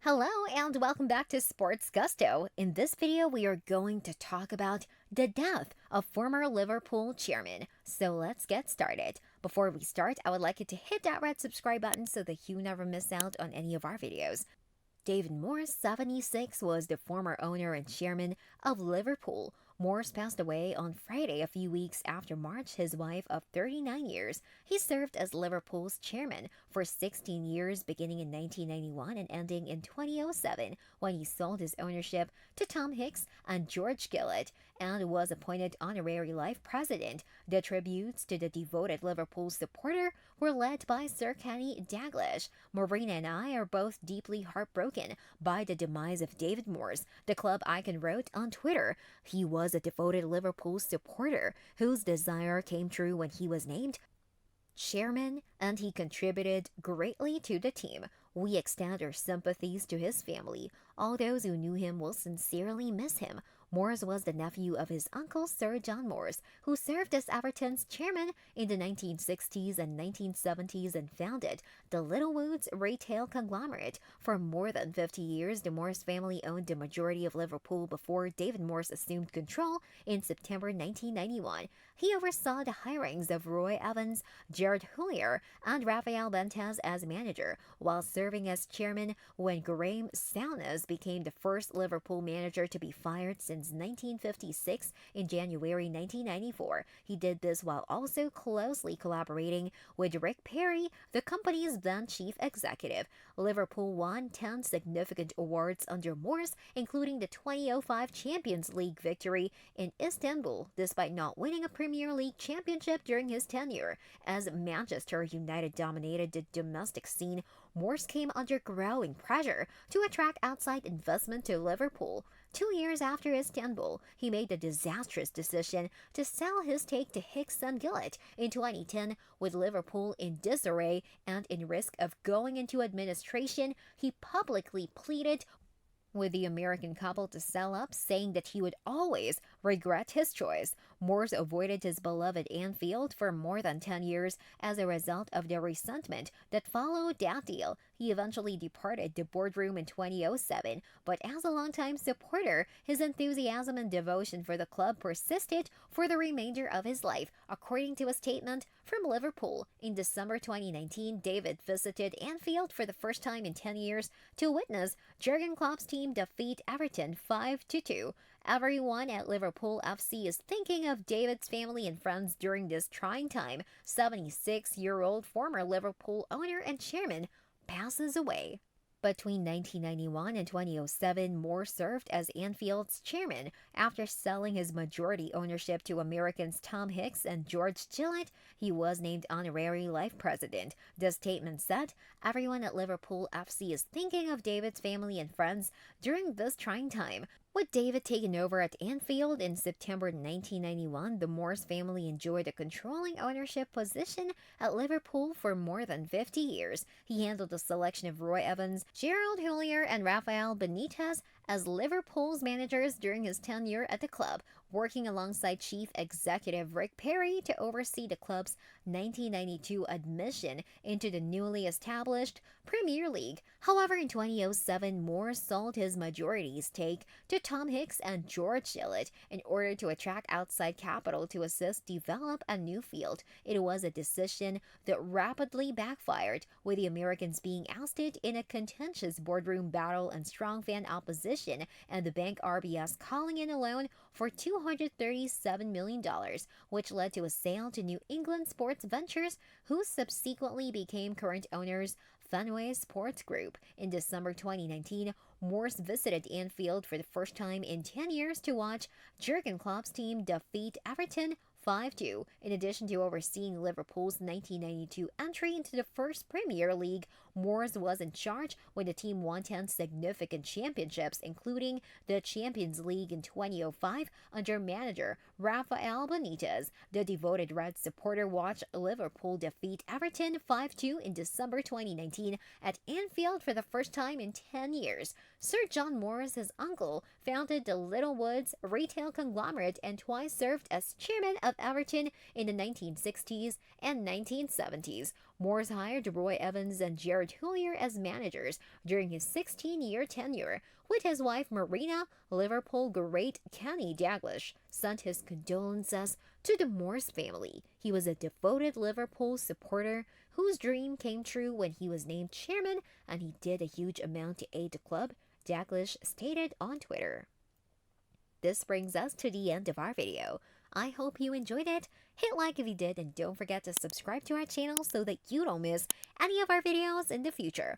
Hello and welcome back to Sports Gusto. In this video, we are going to talk about the death of former Liverpool chairman. So let's get started. Before we start, I would like you to hit that red subscribe button so that you never miss out on any of our videos. David Morris, 76, was the former owner and chairman of Liverpool. Morris passed away on Friday, a few weeks after March, his wife of 39 years. He served as Liverpool's chairman for 16 years, beginning in 1991 and ending in 2007, when he sold his ownership to Tom Hicks and George Gillett, and was appointed honorary life president. The tributes to the devoted Liverpool supporter were led by Sir Kenny Dalglish. Marina and I are both deeply heartbroken by the demise of David Morris, the club icon wrote on Twitter. He was a devoted Liverpool supporter whose desire came true when he was named chairman, and he contributed greatly to the team. We extend our sympathies to his family. All those who knew him will sincerely miss him. Morris was the nephew of his uncle Sir John Morris, who served as Everton's chairman in the 1960s and 1970s and founded the Littlewoods retail conglomerate. For more than 50 years, the Morris family owned the majority of Liverpool before David Morris assumed control in September 1991. He oversaw the hirings of Roy Evans, Gerard Houllier, and Rafael Benitez as manager, while serving as chairman when Graham Souness became the first Liverpool manager to be fired since 1956 in January 1994. He did this while also closely collaborating with Rick Perry, the company's then chief executive. Liverpool won 10 significant awards under Morris, including the 2005 Champions League victory in Istanbul, despite not winning a Premier League championship during his tenure. As Manchester United dominated the domestic scene, Morris came under growing pressure to attract outside investment to Liverpool. 2 years after Istanbul, he made the disastrous decision to sell his stake to Hicks and Gillett in 2010. With Liverpool in disarray and in risk of going into administration, he publicly pleaded with the American couple to sell up, saying that he would always regret his choice. Morris avoided his beloved Anfield for more than 10 years as a result of the resentment that followed that deal. He eventually departed the boardroom in 2007, but as a longtime supporter, his enthusiasm and devotion for the club persisted for the remainder of his life. According to a statement from Liverpool, in December 2019, David visited Anfield for the first time in 10 years to witness Jurgen Klopp's team defeat Everton 5-2. Everyone at Liverpool FC is thinking of David's family and friends during this trying time. 76-year-old former Liverpool owner and chairman passes away. Between 1991 and 2007, Moore served as Anfield's chairman. After selling his majority ownership to Americans Tom Hicks and George Gillett, he was named honorary life president. The statement said, "Everyone at Liverpool FC is thinking of David's family and friends during this trying time." With David taking over at Anfield in September 1991, the Morris family enjoyed a controlling ownership position at Liverpool for more than 50 years. He handled the selection of Roy Evans, Gerald Houllier, and Rafael Benitez as Liverpool's managers during his tenure at the club, working alongside chief executive Rick Perry to oversee the club's 1992 admission into the newly established Premier League. However, in 2007, Moore sold his majority stake to Tom Hicks and George Gillett in order to attract outside capital to assist develop a new field. It was a decision that rapidly backfired, with the Americans being ousted in a contentious boardroom battle and strong fan opposition, and the bank RBS calling in a loan for $237 million, which led to a sale to New England Sports Ventures, who subsequently became current owners Fenway Sports Group. In December 2019, Morris visited Anfield for the first time in 10 years to watch Jurgen Klopp's team defeat Everton 5-2. In addition to overseeing Liverpool's 1992 entry into the first Premier League, Morris was in charge when the team won 10 significant championships, including the Champions League in 2005 under manager Rafael Benitez. The devoted Red supporter watched Liverpool defeat Everton 5-2 in December 2019 at Anfield for the first time in 10 years. Sir John Morris, his uncle, founded the Littlewoods retail conglomerate and twice served as chairman of Everton in the 1960s and 1970s. Morse hired Roy Evans and Jared Hillier as managers during his 16-year tenure. With his wife Marina, Liverpool great Kenny Dalglish sent his condolences to the Morse family. He was a devoted Liverpool supporter whose dream came true when he was named chairman, and he did a huge amount to aid the club, Dalglish stated on Twitter. This brings us to the end of our video. I hope you enjoyed it. Hit like if you did, and don't forget to subscribe to our channel so that you don't miss any of our videos in the future.